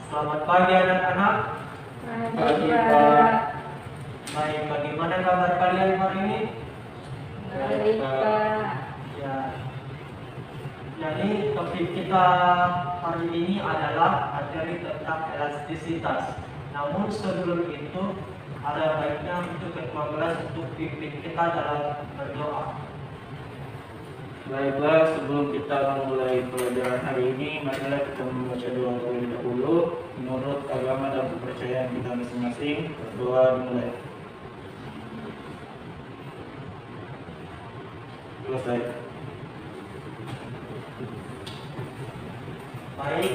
Selamat pagi anak-anak. Pagi, Pak. Baik, bagaimana kabar kalian hari ini? Baik, Pak. Ya. Jadi topik kita hari ini adalah materi tentang elastisitas. Namun sebelum itu ada baiknya untuk ketua kelas untuk pimpin kita dalam berdoa. Baiklah, sebelum kita memulai pelajaran hari ini, marilah kita membaca doa terlebih dahulu menurut agama dan kepercayaan kita masing-masing. Doa dimulai. Selesai. Baik,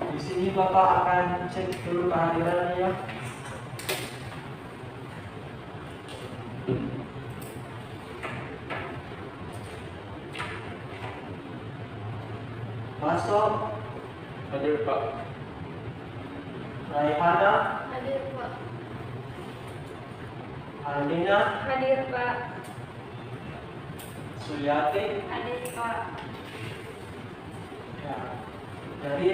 di sini Bapak akan cek dulu kehadirannya ya. Masuk. Hadir, Pak. Raihana, Hadir, Pak. Aldina, Hadir, Pak. Suliati. Hadir, Pak. Ya. Jadi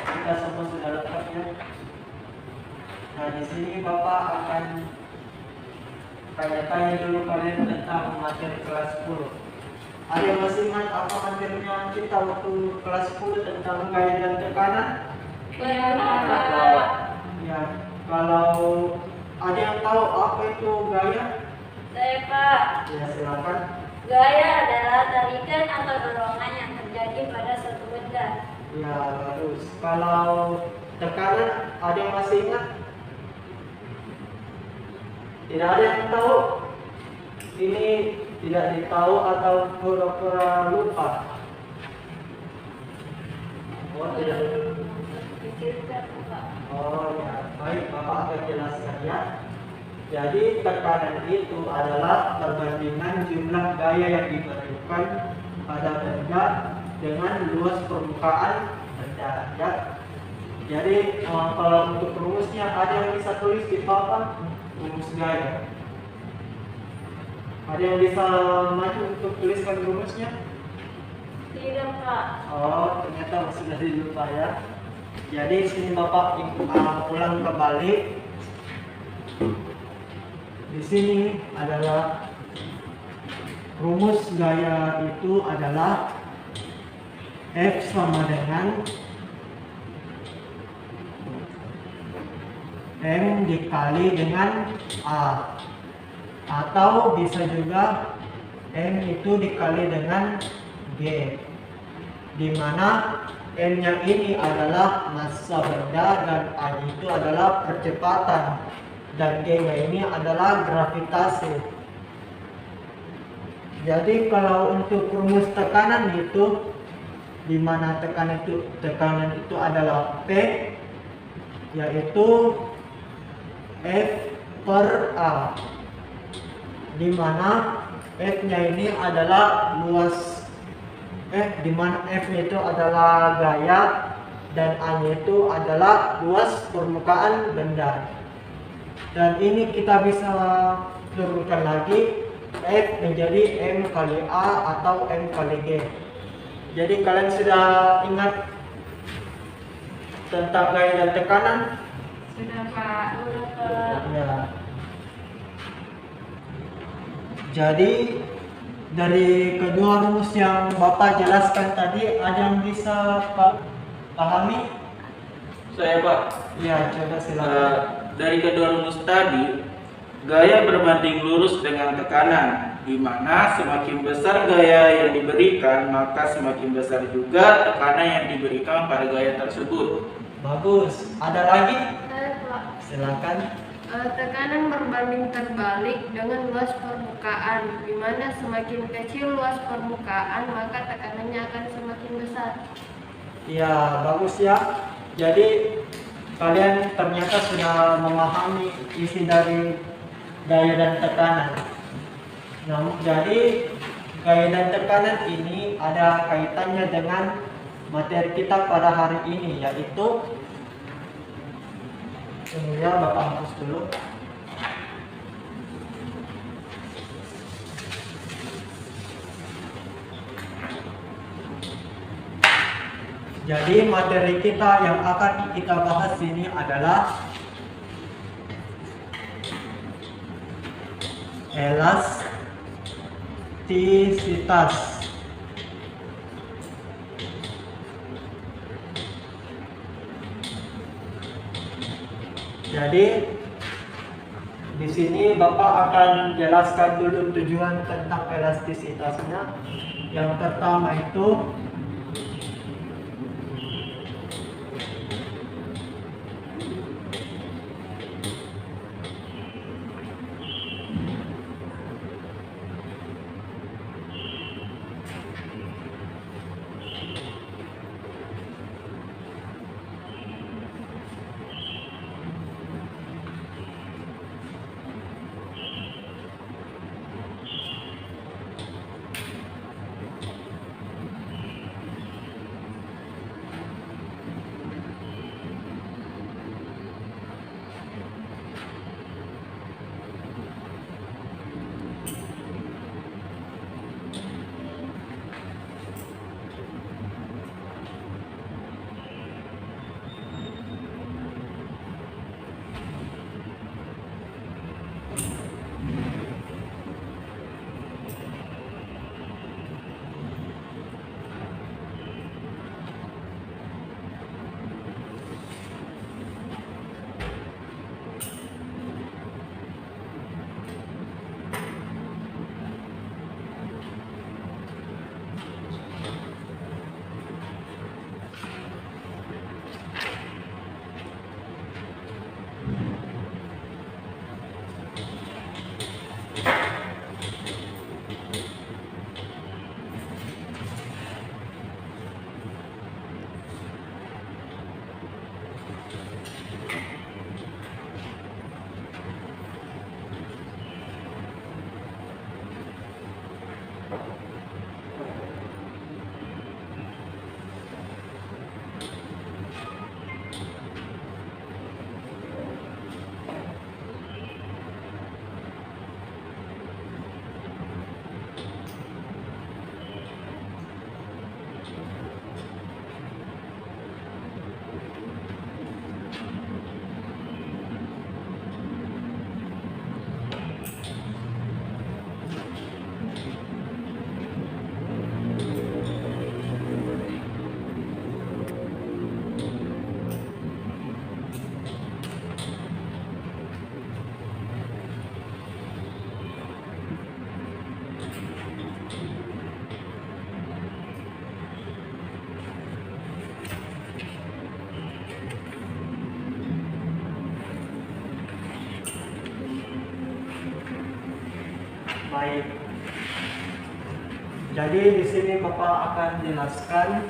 kita semua sudah lengkap ya. Nah di sini Bapak akan tanya-tanya dulu kalian tentang materi kelas 10. Ada yang masih ingat apa materinya kita waktu kelas 10 tentang gaya dan tekanan? Ya, Pak. Ya, kalau ada yang tahu apa itu gaya? Saya, Pak. Ya silakan. Gaya adalah tarikan atau dorongan yang terjadi pada suatu benda. Ya bagus. Kalau tekanan ada yang masih ingat? Tidak ada yang tahu? Ini tidak ditahu atau pura-pura lupa? Oh tidak. Pikirkan, Pak. Oh ya, baik Bapak akan jelaskan ya. Jadi tekanan itu adalah perbandingan jumlah gaya yang diberikan pada benda dengan luas permukaan benda ya. Jadi kalau untuk rumusnya ada yang bisa tulis di papan rumus gaya. Ada yang bisa maju untuk tuliskan rumusnya? Tidak, Pak. Oh, ternyata sudah dilupa ya. Jadi sini Bapak ulang kembali. Di sini adalah rumus gaya itu adalah F sama dengan M dikali dengan A, atau bisa juga M itu dikali dengan G, di mana M-nya ini adalah massa benda dan A itu adalah percepatan dan G-nya ini adalah gravitasi. Jadi kalau untuk rumus tekanan itu, di mana tekanan itu adalah P, yaitu F per A, di mana F-nya ini adalah luas di mana F-nya itu adalah gaya dan A-nya itu adalah luas permukaan benda. Dan ini kita bisa turunkan lagi F menjadi M kali A atau M kali G. Jadi kalian sudah ingat tentang gaya dan tekanan? Sudah, Pak. Sudah, Pak. Ya. Jadi dari kedua rumus yang Bapak jelaskan tadi, ada yang bisa pahami? Saya, Pak. Ya, coba silakan. Dari kedua rumus tadi, gaya berbanding lurus dengan tekanan, di mana semakin besar gaya yang diberikan, maka semakin besar juga tekanan yang diberikan pada gaya tersebut. Bagus. Ada lagi? Saya, Pak. Silakan. Tekanan berbanding terbalik dengan luas permukaan, di mana semakin kecil luas permukaan maka tekanannya akan semakin besar. Ya, bagus ya. Jadi kalian ternyata sudah memahami isi dari gaya dan tekanan. Nah, jadi gaya dan tekanan ini ada kaitannya dengan materi kita pada hari ini, yaitu ini ya, Bapak hapus dulu. Jadi materi kita yang akan kita bahas ini adalah elastisitas. Jadi di sini Bapak akan jelaskan dulu tujuan tentang elastisitasnya. Yang pertama itu baik. Jadi di sini Bapak akan jelaskan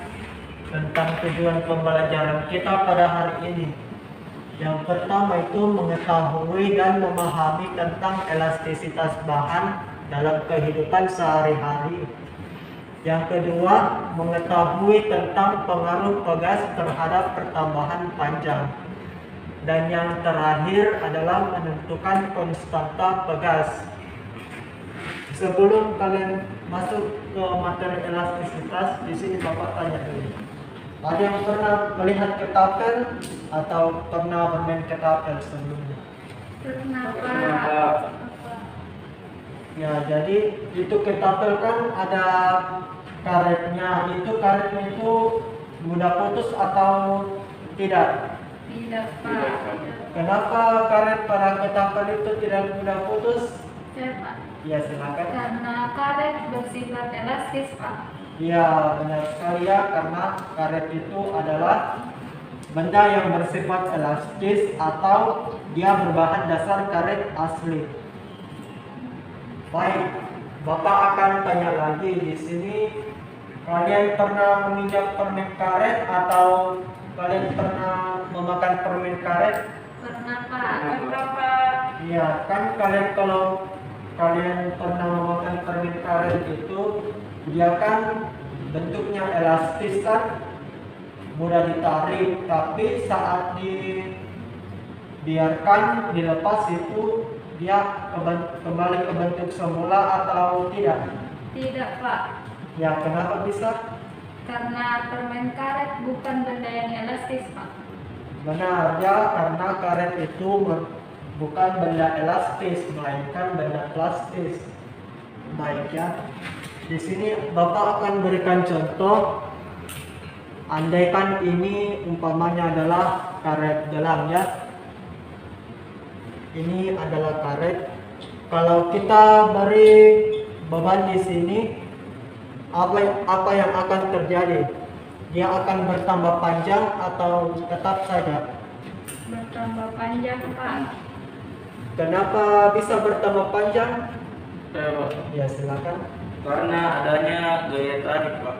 tentang tujuan pembelajaran kita pada hari ini. Yang pertama itu mengetahui dan memahami tentang elastisitas bahan dalam kehidupan sehari-hari. Yang kedua, mengetahui tentang pengaruh pegas terhadap pertambahan panjang. Dan yang terakhir adalah menentukan konstanta pegas. Sebelum kalian masuk ke materi elastisitas, di sini Bapak tanya dulu. Ada yang pernah melihat ketapel atau pernah bermain ketapel sebelumnya? Kenapa? Ya, jadi itu ketapel kan ada karetnya. Itu karetnya itu mudah putus atau tidak? Tidak, Pak. Kenapa karet pada ketapel itu tidak mudah putus? Ya, Pak. Ya, silakan. Karena karet bersifat elastis, Pak. Ya, benar sekali ya, karena karet itu adalah benda yang bersifat elastis atau dia berbahan dasar karet asli. Baik, Bapak akan tanya lagi di sini. Kalian pernah menginjak permen karet atau kalian pernah memakan permen karet? Pernah, Pak. Kenapa? Iya, kan kalian kalau kalian pernah memakan permen karet itu dia kan bentuknya elastis kan, mudah ditarik, tapi saat dibiarkan dilepas itu dia kembali ke bentuk semula atau tidak? Tidak, Pak. Ya, kenapa bisa? Karena permen karet bukan benda yang elastis, Pak. Benar ya, karena karet itu bukan benda elastis, melainkan benda plastis. Baik ya. Di sini Bapak akan berikan contoh. Andaikan ini umpamanya adalah karet gelang ya. Ini adalah karet. Kalau kita beri beban di sini, apa yang akan terjadi? Dia akan bertambah panjang atau tetap saja? Bertambah panjang, Pak. Kenapa bisa bertambah panjang? Pak. Ya silakan. Karena adanya gaya tarik, Pak.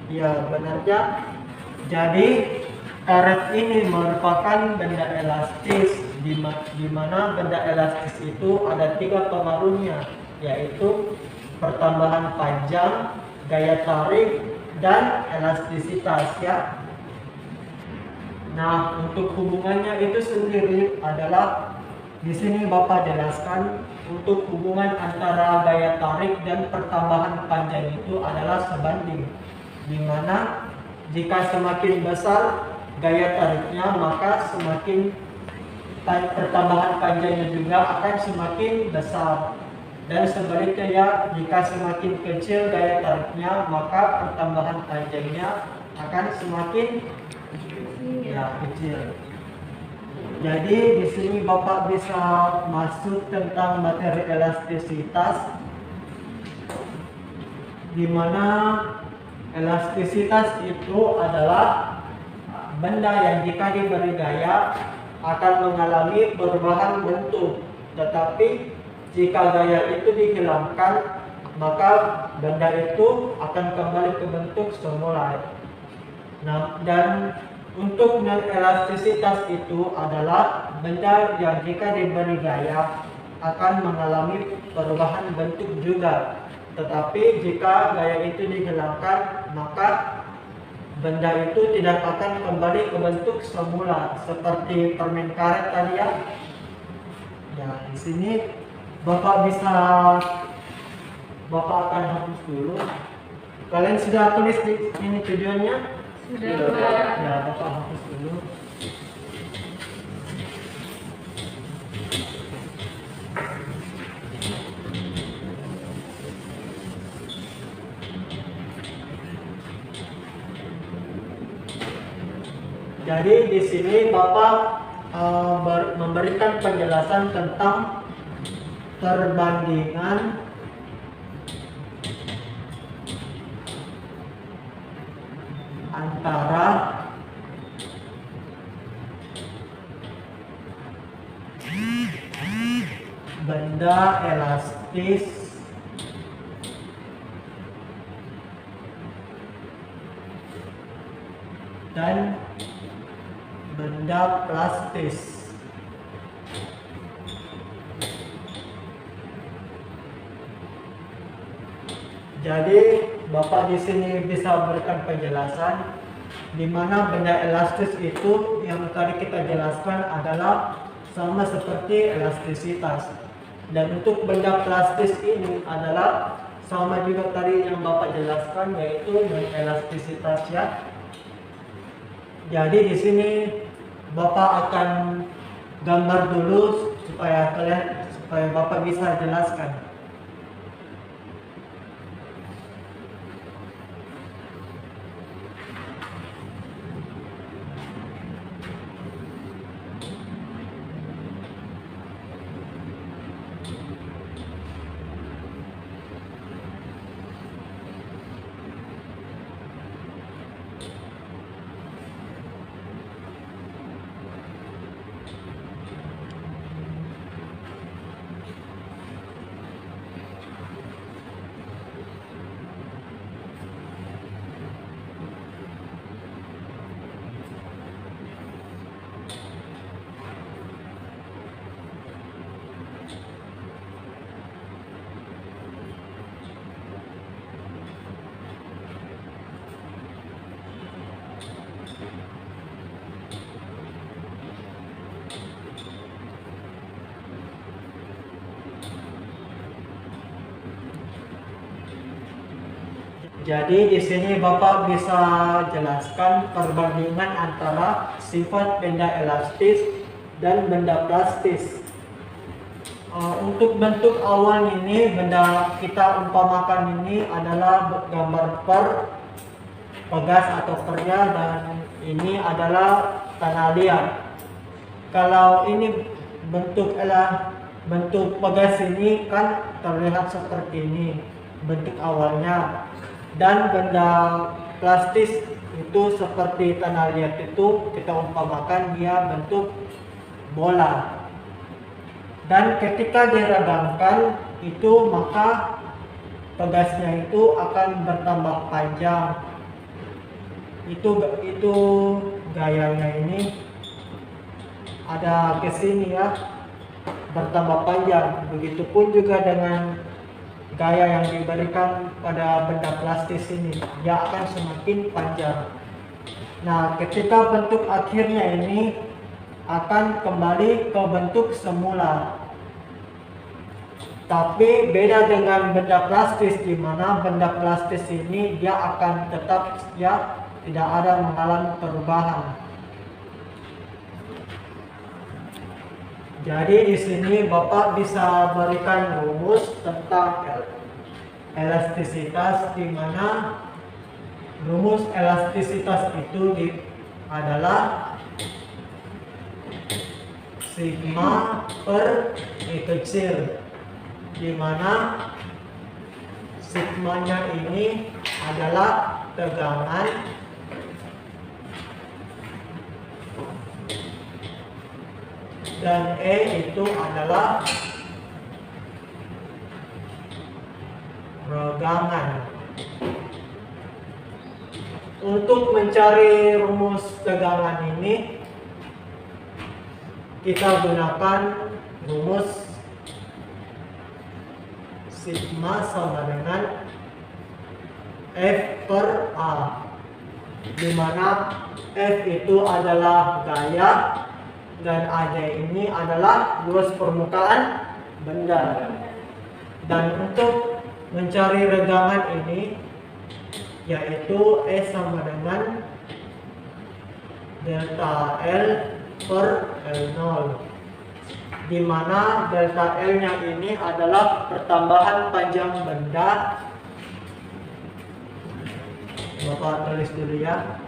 Ya benar ya. Jadi karet ini merupakan benda elastis, di mana benda elastis itu ada 3 pengaruhnya, yaitu pertambahan panjang, gaya tarik, dan elastisitas ya. Nah, untuk hubungannya itu sendiri adalah di sini Bapak jelaskan untuk hubungan antara gaya tarik dan pertambahan panjang itu adalah sebanding, di mana jika semakin besar gaya tariknya, maka semakin pertambahan panjangnya juga akan semakin besar. Dan sebaliknya ya, jika semakin kecil gaya tariknya, maka pertambahan panjangnya akan semakin kecil. Jadi di sini Bapak bisa masuk tentang materi elastisitas, di mana elastisitas itu adalah benda yang jika diberi gaya akan mengalami perubahan bentuk, tetapi jika gaya itu dihilangkan, maka benda itu akan kembali ke bentuk semula. Nah, dan untuk non-elastisitas itu adalah benda yang jika diberi gaya akan mengalami perubahan bentuk juga. Tetapi jika gaya itu dihilangkan, maka benda itu tidak akan kembali ke bentuk semula seperti permen karet tadi ya. Ya, di sini Bapak akan hapus dulu. Kalian sudah tulis di ini tujuannya? Sudah, Pak. Ya, Bapak hapus dulu. Jadi di sini Bapak memberikan penjelasan tentang perbandingan antara benda elastis dan benda plastis. Jadi Bapak di sini bisa berikan penjelasan di mana benda elastis itu yang tadi kita jelaskan adalah sama seperti elastisitas, dan untuk benda plastis ini adalah sama juga tadi yang Bapak jelaskan, yaitu non-elastisitas ya. Jadi di sini Bapak akan gambar dulu supaya Bapak bisa jelaskan. Jadi di sini Bapak bisa jelaskan perbandingan antara sifat benda elastis dan benda plastis. Untuk bentuk awal ini, benda kita umpamakan ini adalah gambar per, pegas atau pernya, dan ini adalah tanah liat. Kalau ini bentuk pegas ini kan terlihat seperti ini bentuk awalnya, dan benda plastis itu seperti tanah liat itu kita umpamakan dia bentuk bola. Dan ketika diredamkan itu, maka pegasnya itu akan bertambah panjang. Itu gayanya ini ada ke sini ya, bertambah panjang. Begitupun juga dengan gaya yang diberikan pada benda plastis ini, dia akan semakin panjang. Nah, ketika bentuk akhirnya ini akan kembali ke bentuk semula. Tapi beda dengan benda plastis, di mana benda plastis ini dia akan tetap ya, tidak ada mengalami perubahan. Jadi di sini Bapak bisa berikan rumus tentang elastisitas, di mana rumus elastisitas itu adalah sigma per E kecil, di mana sigmanya ini adalah tegangan dan E itu adalah regangan. Untuk mencari rumus tegangan ini, kita gunakan rumus sigma sama dengan F per A, di mana F itu adalah gaya dan AD ini adalah luas permukaan benda. Dan untuk mencari regangan ini, yaitu E sama dengan delta L per L0, di mana delta L-nya ini adalah pertambahan panjang benda. Bapak tulis dulu ya.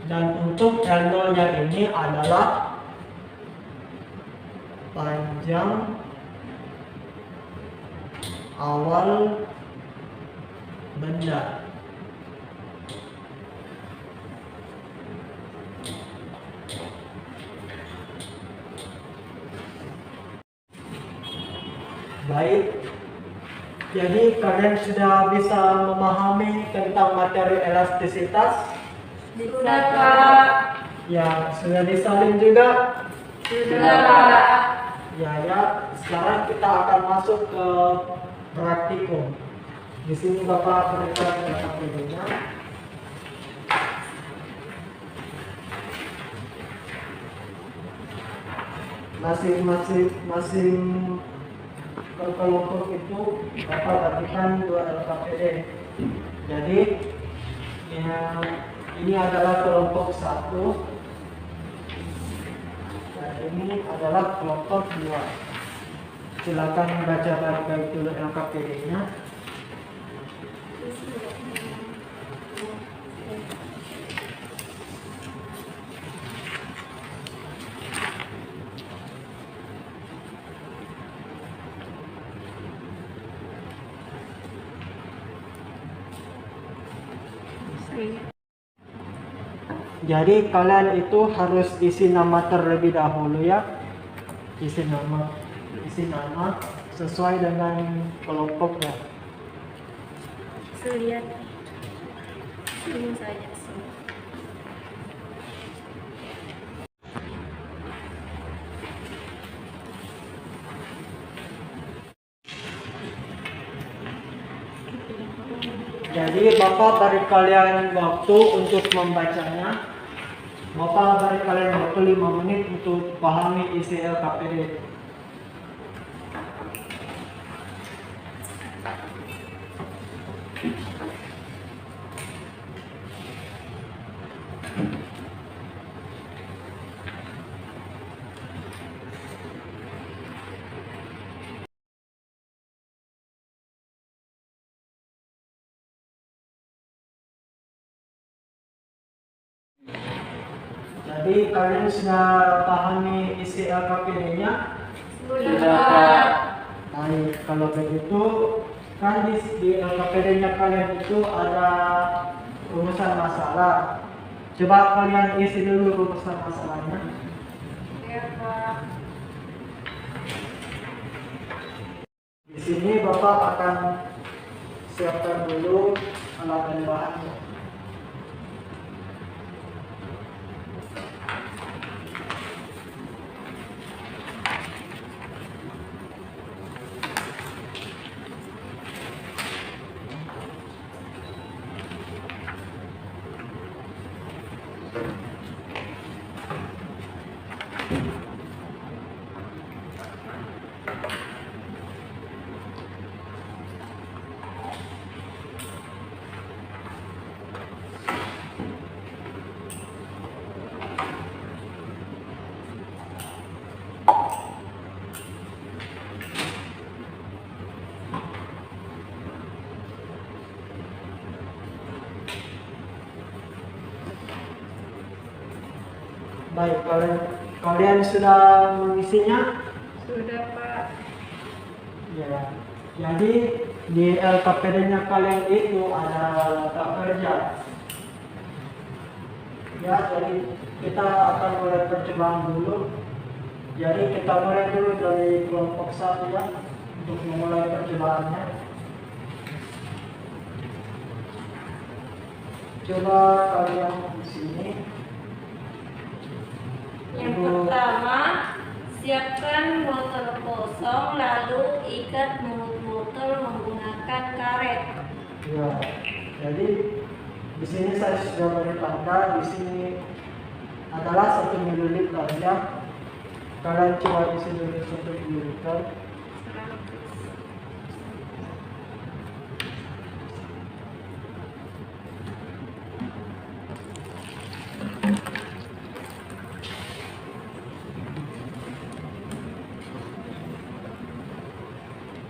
Dan untuk L0-nya ini adalah panjang awal benda. Baik, jadi kalian sudah bisa memahami tentang materi elastisitas. Sudah, Pak. Ya, sudah disalin juga. Sudah, Pak. Ya, sekarang kita akan masuk ke praktikum. Di sini Bapak berikan videonya. Masing-masing kelompok itu Bapak berikan 2 LKPD. Jadi ini adalah kelompok 1 dan ini adalah kelompok 2. Silakan baca baik-baik dulu LKPD-nya. Jadi kalian itu harus isi nama terlebih dahulu ya. Isi nama sesuai dengan kelompoknya. Lihat ini saja. Jadi Bapak beri kalian waktu untuk membacanya. Bapak beri kalian waktu 5 menit untuk pahami isi LKPD. Jadi kalian sudah pahami isi LKPD-nya? Sudah, Pak. Baik, kalau begitu kan di LKPD-nya kalian itu ada rumusan masalah. Coba kalian isi dulu rumusan masalahnya. Ya, Pak. Di sini Bapak akan siapkan dulu alat dan bahannya. Baik, kalian sudah mengisinya? Sudah, Pak. Ya. Jadi di LKPD-nya kalian itu ada letak kerja. Ya, jadi kita akan mulai percobaan dulu. Jadi kita mulai dulu dari kelompok 1 ya, untuk memulai percobaannya. Coba kalian di sini. Yang pertama, siapkan botol kosong lalu ikat mulut botol menggunakan karet. Ya, jadi di sini saya sudah beri tanda. Di sini adalah 1 ml ya. Kalian coba isi dulu 1 ml.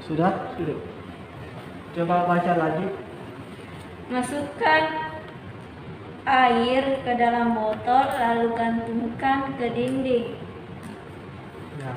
Sudah? Sudah. Coba baca lagi. Masukkan air ke dalam botol lalu gantungkan ke dinding. Ya.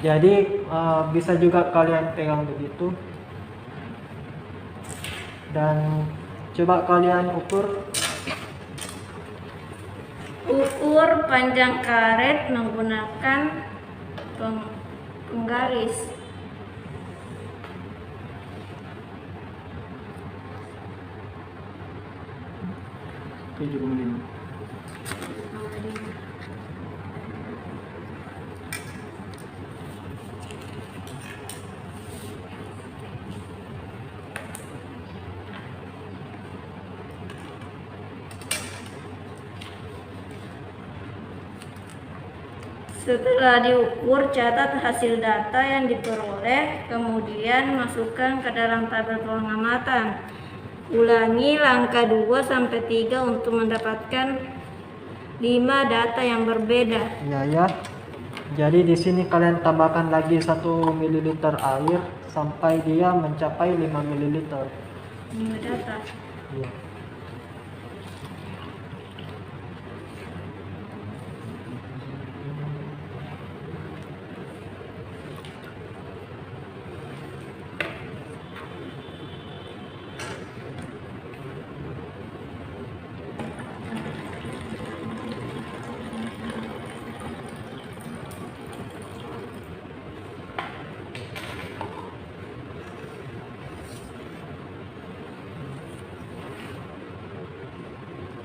Jadi bisa juga kalian pegang begitu. Dan coba kalian ukur. Ukur panjang karet menggunakan penggaris. Setelah diukur, catat hasil data yang diperoleh, kemudian masukkan ke dalam tabel pengamatan. Ulangi langkah 2 sampai 3 untuk mendapatkan 5 data yang berbeda. Iya ya. Jadi di sini kalian tambahkan lagi 1 ml air sampai dia mencapai 5 ml. 5 data. Iya.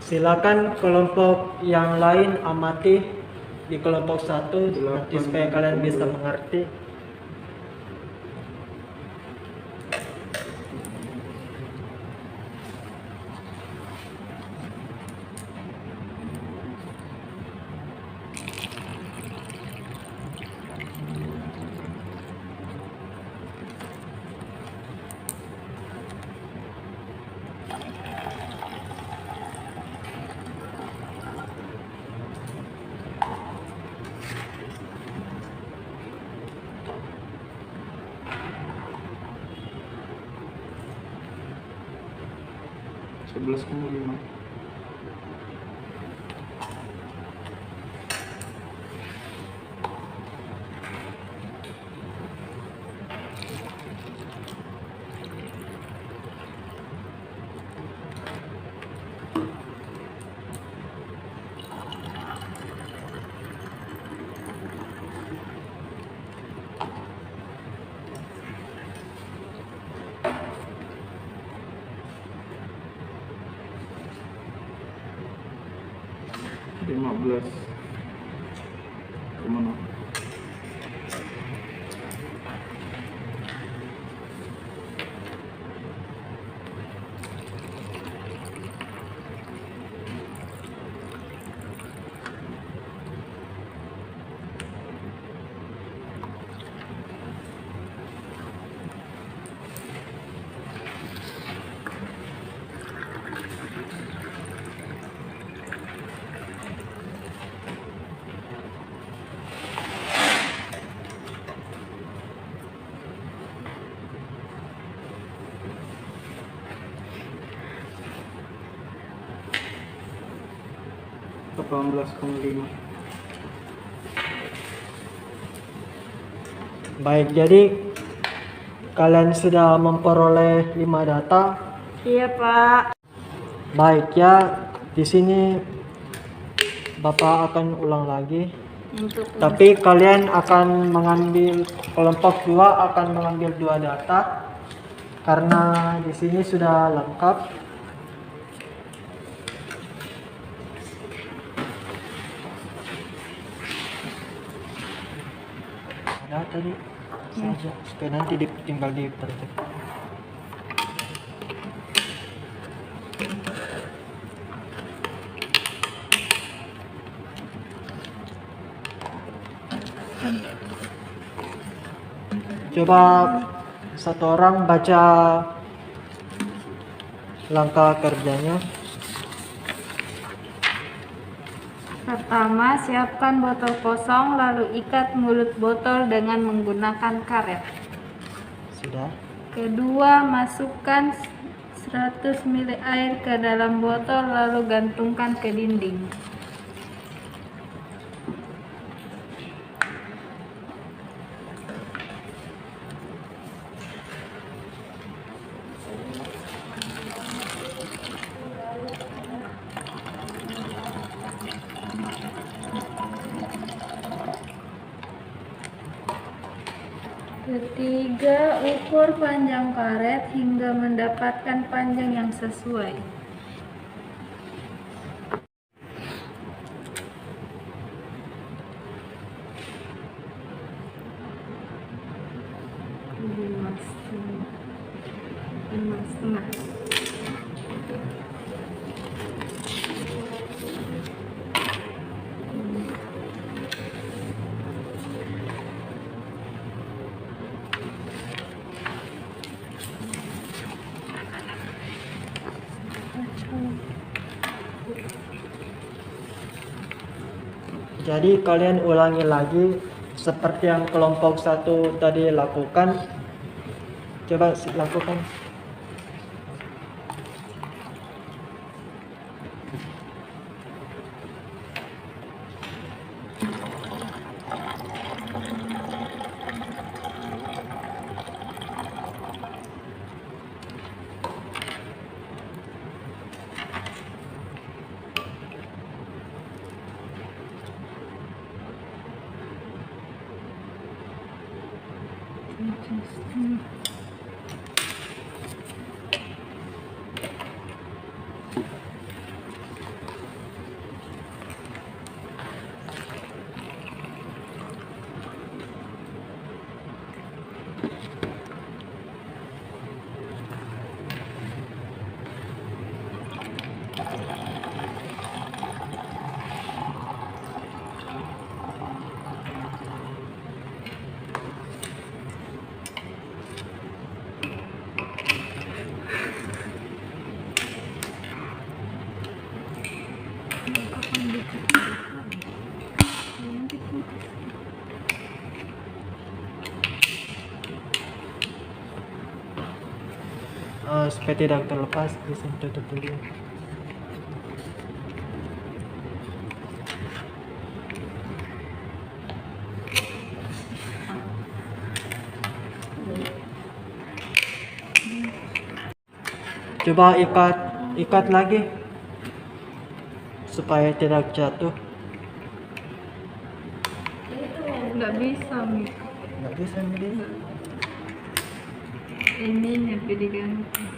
Silakan kelompok yang lain amati di kelompok 1 nanti supaya kalian bisa mengerti. Sebelas koma lima. Lima belas. Kemana? Delapan belas koma lima. Baik, jadi kalian sudah memperoleh 5 data. Iya, Pak. Baik ya, di sini Bapak akan ulang lagi. Untuk Tapi kalian akan mengambil kelompok 2 akan mengambil 2 data karena di sini sudah lengkap. Ada tadi saja supaya nanti tinggal dipercek. Coba satu orang baca langkah kerjanya. Pertama, siapkan botol kosong, lalu ikat mulut botol dengan menggunakan karet. Sudah. Kedua, masukkan 100 ml air ke dalam botol, lalu gantungkan ke dinding. Ketiga, ukur panjang karet hingga mendapatkan panjang yang sesuai. Lima setengah. Jadi kalian ulangi lagi seperti yang kelompok 1 tadi lakukan. Coba lakukan. Supaya tidak terlepas, bisa tutup dulu. Coba ikat lagi supaya tidak jatuh. Nggak bisa, Mi. Nggak bisa ini. Ini lebih diganti.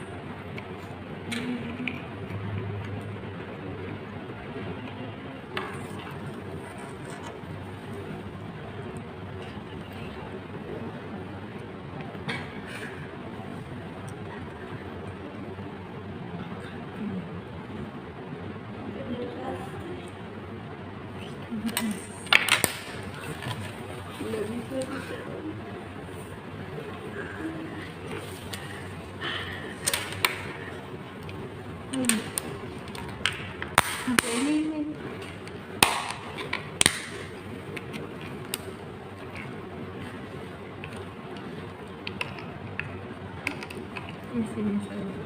Ini. Di sini saja.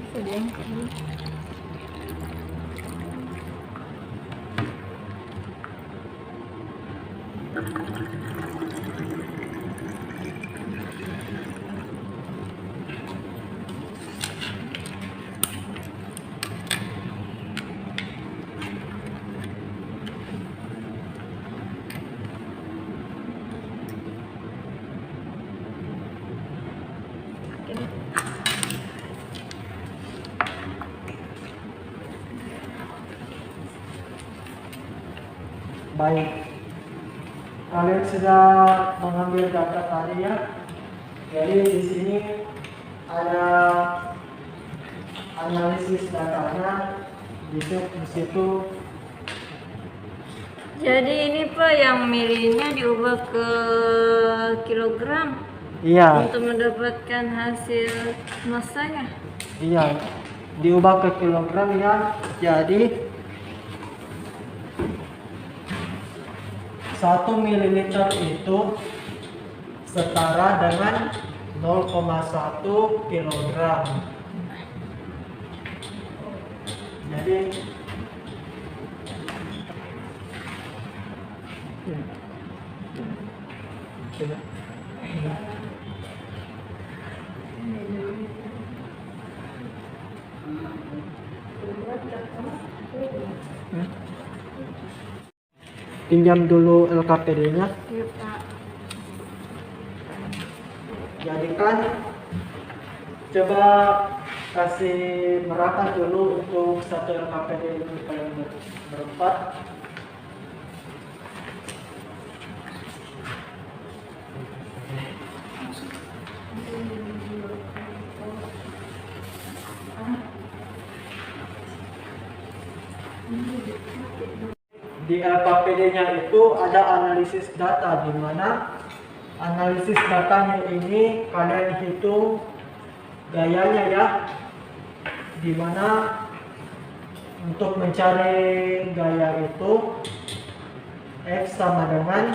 Bisa diangkat dulu. Baik, kalian sudah mengambil data tadi ya. Jadi di sini ada analisis datanya di situ. Jadi ini Pak yang milinya diubah ke kilogram Iya, untuk mendapatkan hasil masanya. iya, diubah ke kilogram ya. Jadi 1 mililiter itu setara dengan 0,1 kilogram. Jadi pinjam dulu LKPD-nya. Iya Pak. Jadi kan coba kasih merata dulu untuk satu LKPD itu kalian berempat. Di LKPD-nya itu ada analisis data, di mana analisis datanya ini kalian hitung gayanya ya, di mana untuk mencari gaya itu F sama dengan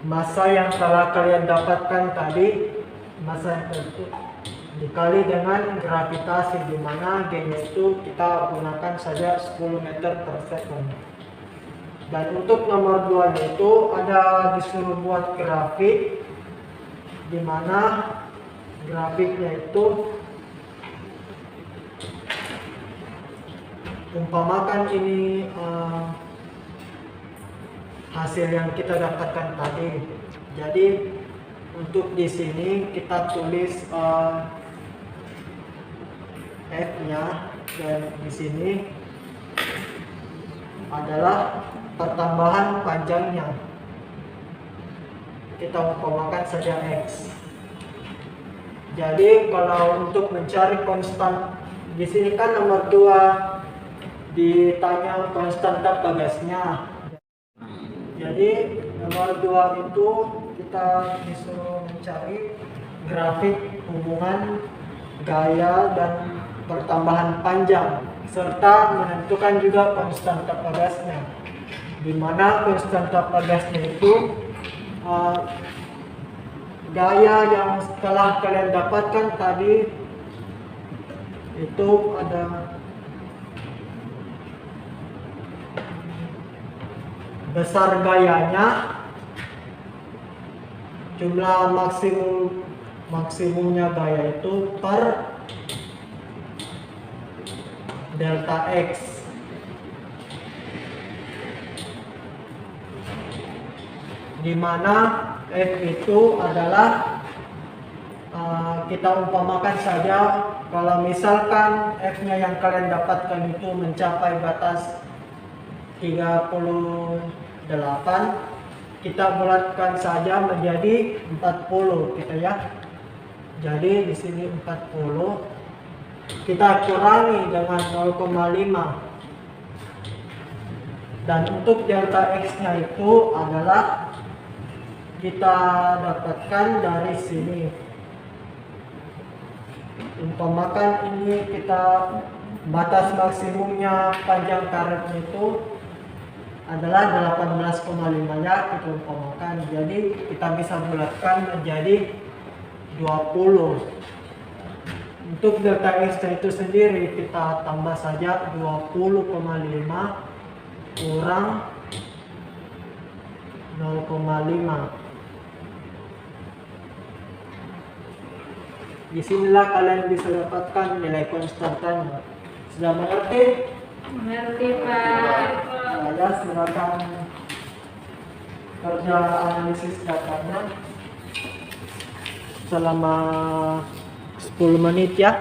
massa yang telah kalian dapatkan tadi, massa yang itu dikali dengan gravitasi, di mana G-nya itu kita gunakan saja 10 meter per second. Dan untuk nomor 2 itu ada disuruh buat grafik, di mana grafiknya itu umpamakan ini hasil yang kita dapatkan tadi. Jadi untuk di sini kita tulis F-nya, dan di sini adalah pertambahan panjangnya. Kita umpamakan saja X. Jadi kalau untuk mencari konstan, di sini kan nomor 2 ditanya konstanta bagasnya. Jadi nomor 2 itu kita disuruh mencari grafik hubungan gaya dan pertambahan panjang, serta menentukan juga konstanta bagasnya, di mana konstanta bagasnya itu gaya yang setelah kalian dapatkan tadi itu ada besar gayanya, jumlah maksimumnya gaya itu per delta X, di mana F itu adalah kita umpamakan saja kalau misalkan F-nya yang kalian dapatkan itu mencapai batas 38, kita bulatkan saja menjadi 40 gitu ya. Jadi di sini 40 kita kurangi dengan 0,5, dan untuk delta X-nya itu adalah kita dapatkan dari sini. Umpamakan ini kita batas maksimumnya panjang karetnya itu adalah 18,5 ya, kita umpamakan. Jadi kita bisa bulatkan menjadi 20. Untuk delta X itu sendiri kita tambah saja 20,5 kurang 0,5. Disinilah kalian bisa dapatkan nilai konstantanya. Sudah mengerti? Mengerti Pak. Saya silakan kerja analisis datanya selama 10 menit ya.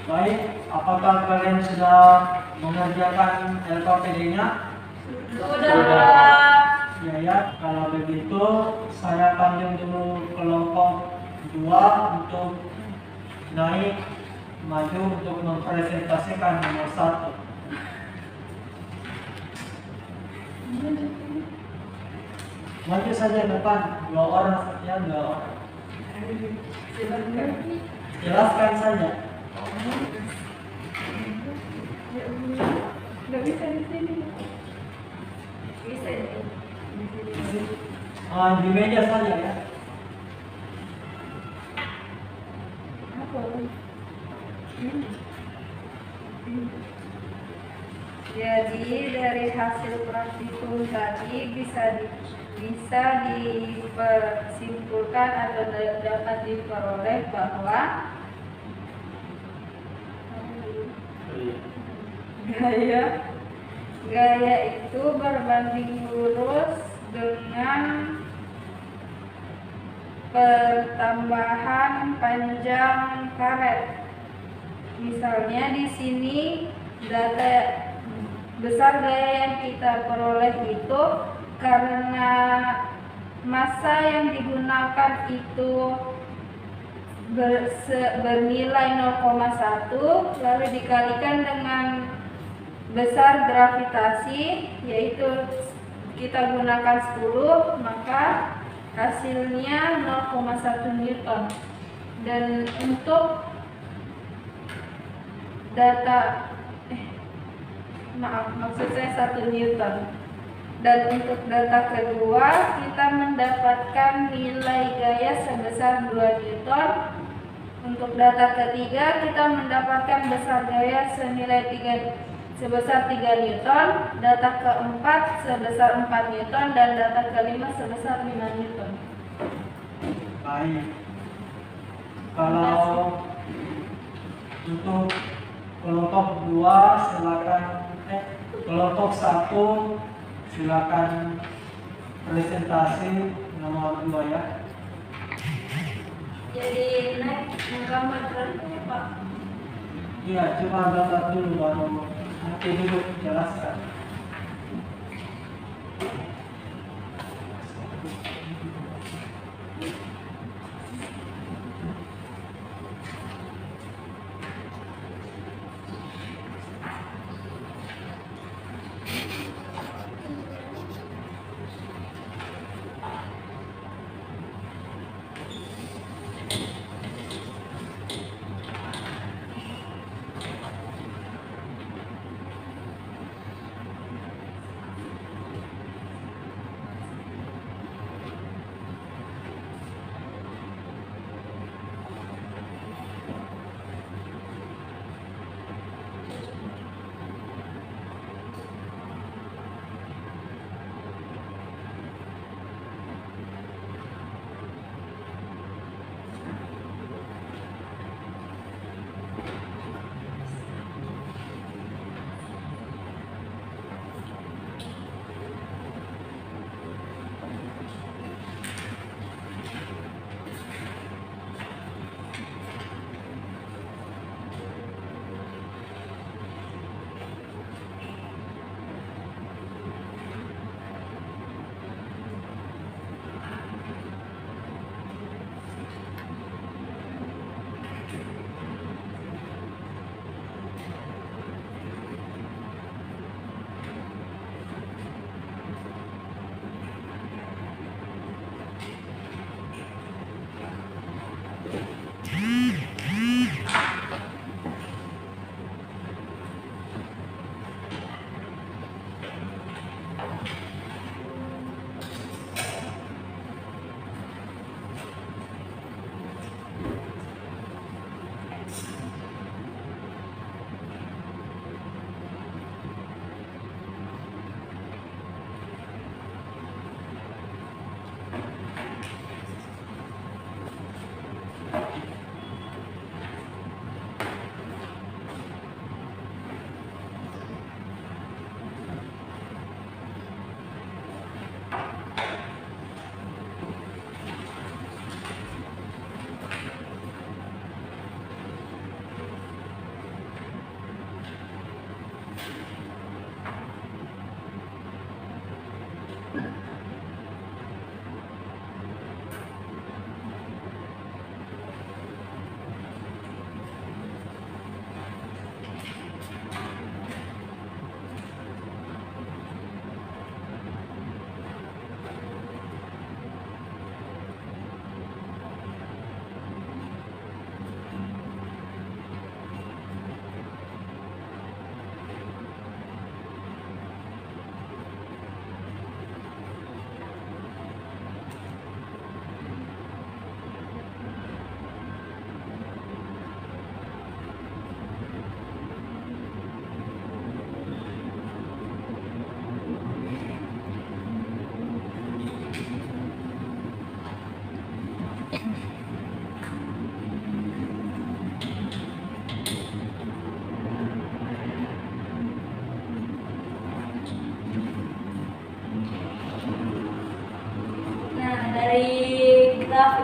Baik, apakah kalian sudah mengerjakan LKPD-nya? Ya, kalau begitu saya panggil dulu kelompok 2 untuk naik maju untuk mempresentasikan nomor 1. Maju saja depan, 2 orang saja, 2 orang. Jelaskan saja. Nggak bisa di sini. Bisa ya? Di meja saja ya. Apa? Jadi dari hasil praktikum tadi bisa disimpulkan atau dapat diperoleh bahwa gaya itu berbanding lurus dengan pertambahan panjang karet. Misalnya di sini data besar gaya yang kita peroleh itu karena massa yang digunakan itu bernilai 0,1 lalu dikalikan dengan besar gravitasi yaitu kita gunakan 10, maka hasilnya 0,1 Newton. Dan untuk maksud saya 1 Newton. Dan untuk data kedua kita mendapatkan nilai gaya sebesar 2 Newton. Untuk data ketiga kita mendapatkan besar gaya sebesar 3 Newton, data keempat sebesar 4 Newton, dan data kelima sebesar 5 Newton. Baik. Kalau untuk kelompok 2 silakan kelompok 1 silakan presentasi nomor 2 ya. Jadi naik menggambar berarti Pak. Iya, cuma gambar dulu baru nanti dulu jelaskan.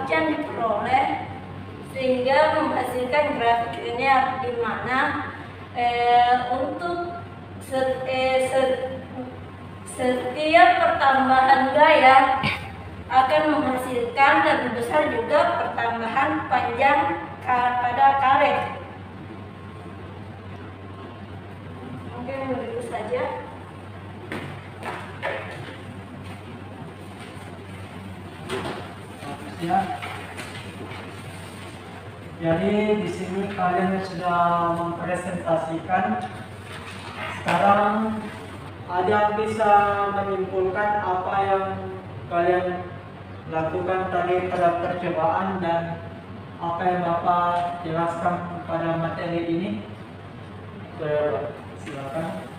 yang diperoleh sehingga menghasilkan grafik linear di mana untuk setiap pertambahan gaya akan menghasilkan lebih besar juga pertambahan panjang pada karet. Mungkin begitu saja. Ya. Jadi di sini kalian sudah mempresentasikan. Sekarang ada yang bisa menyimpulkan apa yang kalian lakukan tadi pada percobaan dan apa yang Bapak jelaskan pada materi ini? Silakan.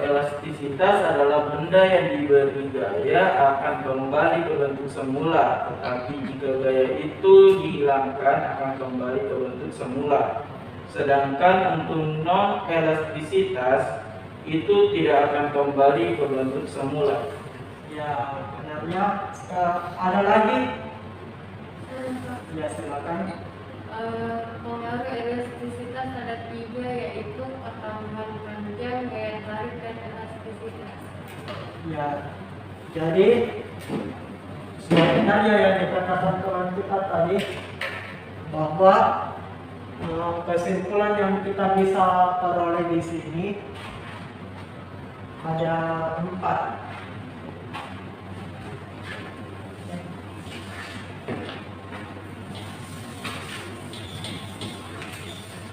Elastisitas adalah benda yang diberi gaya akan kembali ke bentuk semula, tetapi jika gaya itu dihilangkan akan kembali ke bentuk semula. Sedangkan untuk non-elastisitas itu tidak akan kembali ke bentuk semula. Ya, benarnya ada lagi? Ya, silakan. Pengaruh elastisitas ada 3, yaitu pertambahan panjang, gaya tarik, dan elastisitas. Ya, jadi sebenarnya yang dikatakan kawan kita tadi bahwa kesimpulan yang kita bisa peroleh di sini ada 4.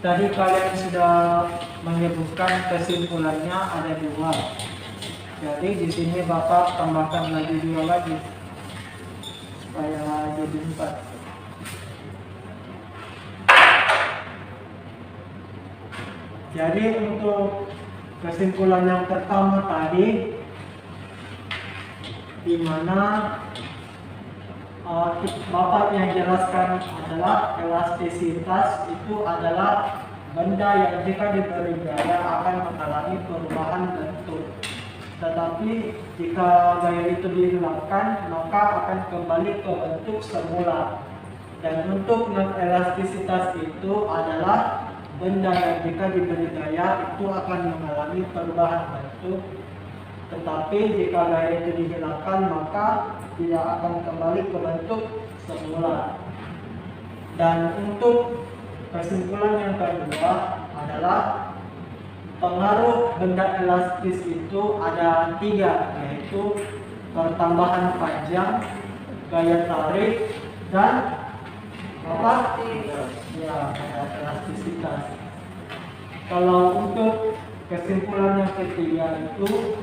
Tadi kalian sudah menyebutkan kesimpulannya ada 2. Jadi di sini Bapak tambahkan lagi 2 lagi supaya jadi 4. Jadi untuk kesimpulan yang pertama tadi, di mana Bapak yang jelaskan adalah elastisitas itu adalah benda yang jika diberi gaya akan mengalami perubahan bentuk. Tetapi jika gaya itu dihilangkan maka akan kembali ke bentuk semula. Dan untuk non-elastisitas itu adalah benda yang jika diberi gaya itu akan mengalami perubahan bentuk. Tetapi jika gaya itu dihilangkan maka tidak akan kembali ke bentuk semula. Dan untuk kesimpulan yang kedua adalah pengaruh benda elastis itu ada 3, yaitu pertambahan panjang, gaya tarik, dan apa? Ya, elastisitas. Kalau untuk kesimpulan yang ketiga itu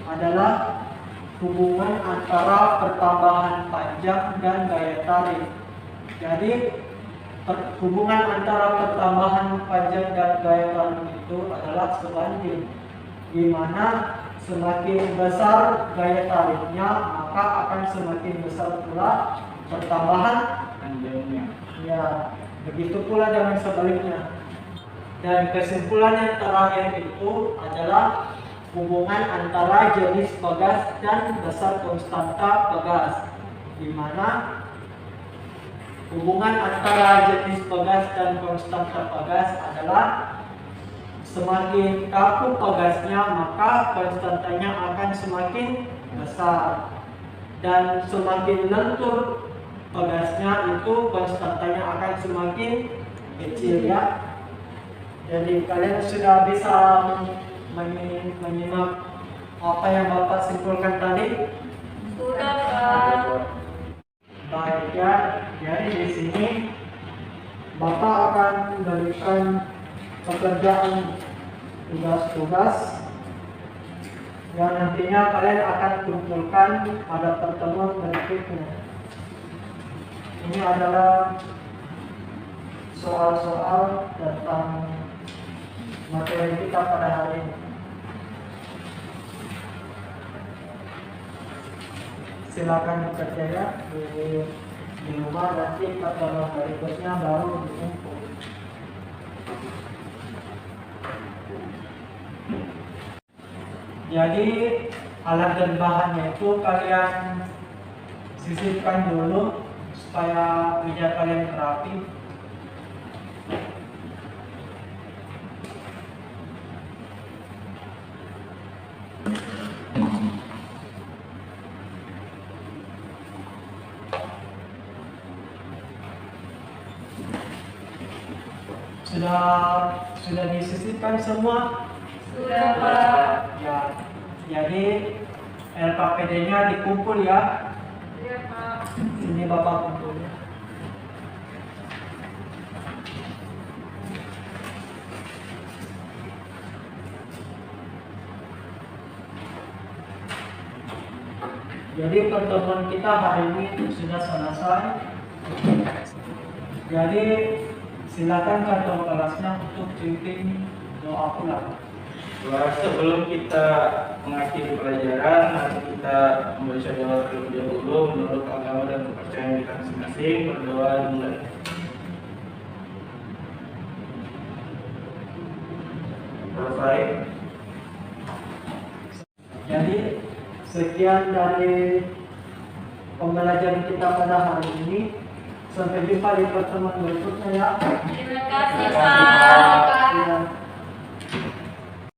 adalah hubungan antara pertambahan panjang dan gaya tarik. Jadi hubungan antara pertambahan panjang dan gaya tarik itu adalah sebanding, di mana semakin besar gaya tariknya maka akan semakin besar pula pertambahan Panjangnya. ya, begitu pula dengan sebaliknya. Dan kesimpulan yang terakhir itu adalah hubungan antara jenis pegas dan besar konstanta pegas, di mana hubungan antara jenis pegas dan konstanta pegas adalah semakin kaku pegasnya maka konstantanya akan semakin besar, dan semakin lentur pegasnya itu konstantanya akan semakin kecil ya. Jadi kalian sudah bisa menyimak apa yang Bapak simpulkan tadi? Sudah, Pak. Baik ya, jadi di sini Bapak akan memberikan pekerjaan tugas-tugas yang nantinya kalian akan kumpulkan pada pertemuan berikutnya. Ini adalah soal-soal tentang materi kita pada hari ini. Silakan bekerja ya di rumah, nanti pertemuan berikutnya baru dikumpul. Jadi alat dan bahannya itu kalian sisipkan dulu supaya meja kalian rapi. Sudah disisipkan semua? Sudah, Pak. Ya. Jadi LKPD-nya dikumpul ya. Iya, Pak. Ini Bapak kumpulnya. Jadi pertemuan kita hari ini sudah selesai. Jadi silakan kantong kelasnya untuk pimpin doa pulang. Sebelum kita mengakhiri pelajaran, mari kita membaca doa terlebih dahulu menurut agama dan kepercayaan kita masing-masing. Berdoa mulai. Selesai. Jadi sekian dari pembelajaran kita pada hari ini. Sampai jumpa di pertemuan berikutnya ya. Terima kasih, Pak. Ya.